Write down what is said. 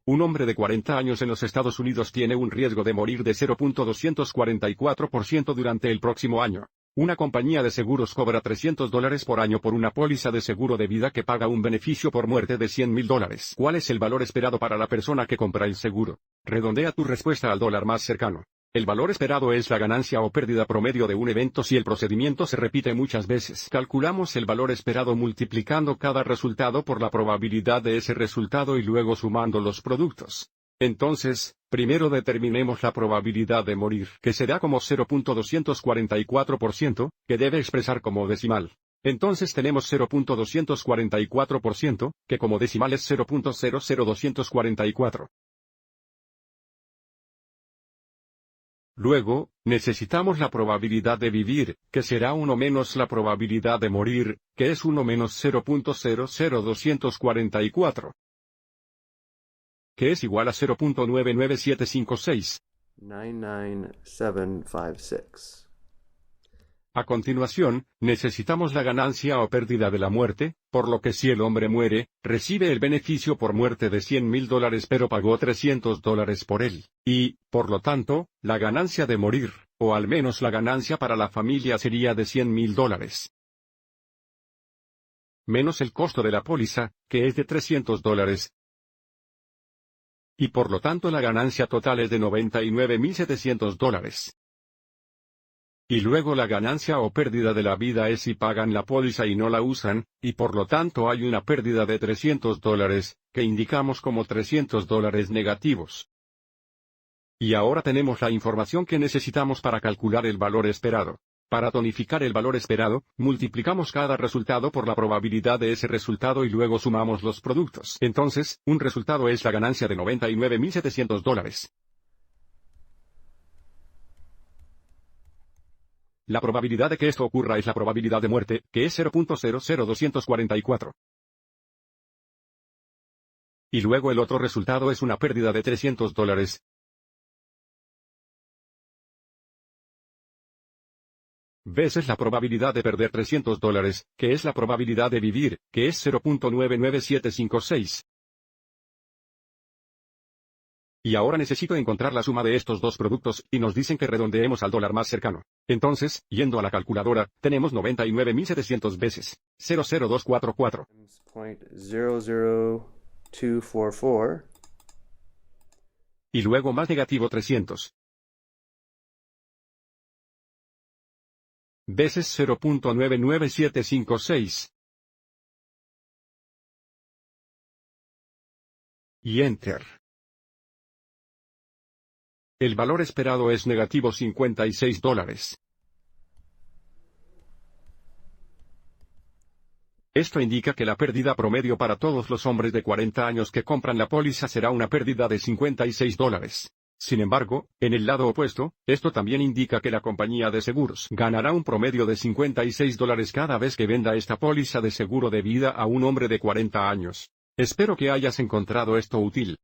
Un hombre de 40 años en los Estados Unidos tiene un riesgo de morir de 0.244% durante el próximo año. Una compañía de seguros cobra $300 por año por una póliza de seguro de vida que paga un beneficio por muerte de $100,000. ¿Cuál es el valor esperado para la persona que compra el seguro? Redondea tu respuesta al dólar más cercano. El valor esperado es la ganancia o pérdida promedio de un evento si el procedimiento se repite muchas veces. Calculamos el valor esperado multiplicando cada resultado por la probabilidad de ese resultado y luego sumando los productos. Entonces, primero determinemos la probabilidad de morir, que será como 0.244%, que debe expresar como decimal. Entonces tenemos 0.244%, que como decimal es 0.00244. Luego, necesitamos la probabilidad de vivir, que será 1 menos la probabilidad de morir, que es 1 menos 0.00244. Que es igual a 0.99756. 99756. A continuación, necesitamos la ganancia o pérdida de la muerte, por lo que si el hombre muere, recibe el beneficio por muerte de $100,000 pero pagó $300 por él, y, por lo tanto, la ganancia de morir, o al menos la ganancia para la familia sería de $100,000. Menos el costo de la póliza, que es de $300. Y por lo tanto la ganancia total es de $99,700. Y luego la ganancia o pérdida de la vida es si pagan la póliza y no la usan, y por lo tanto hay una pérdida de $300, que indicamos como $300 negativos. Y ahora tenemos la información que necesitamos para calcular el valor esperado. Para tonificar el valor esperado, multiplicamos cada resultado por la probabilidad de ese resultado y luego sumamos los productos. Entonces, un resultado es la ganancia de $99,700. La probabilidad de que esto ocurra es la probabilidad de muerte, que es 0.00244. Y luego el otro resultado es una pérdida de $300. Veces la probabilidad de perder $300, que es la probabilidad de vivir, que es 0.99756. Y ahora necesito encontrar la suma de estos dos productos, y nos dicen que redondeemos al dólar más cercano. Entonces, yendo a la calculadora, tenemos 99,700 veces 00244. 0.00244. Y luego más negativo 300. Veces 0.99756. Y Enter. El valor esperado es negativo $56. Esto indica que la pérdida promedio para todos los hombres de 40 años que compran la póliza será una pérdida de $56. Sin embargo, en el lado opuesto, esto también indica que la compañía de seguros ganará un promedio de $56 cada vez que venda esta póliza de seguro de vida a un hombre de 40 años. Espero que hayas encontrado esto útil.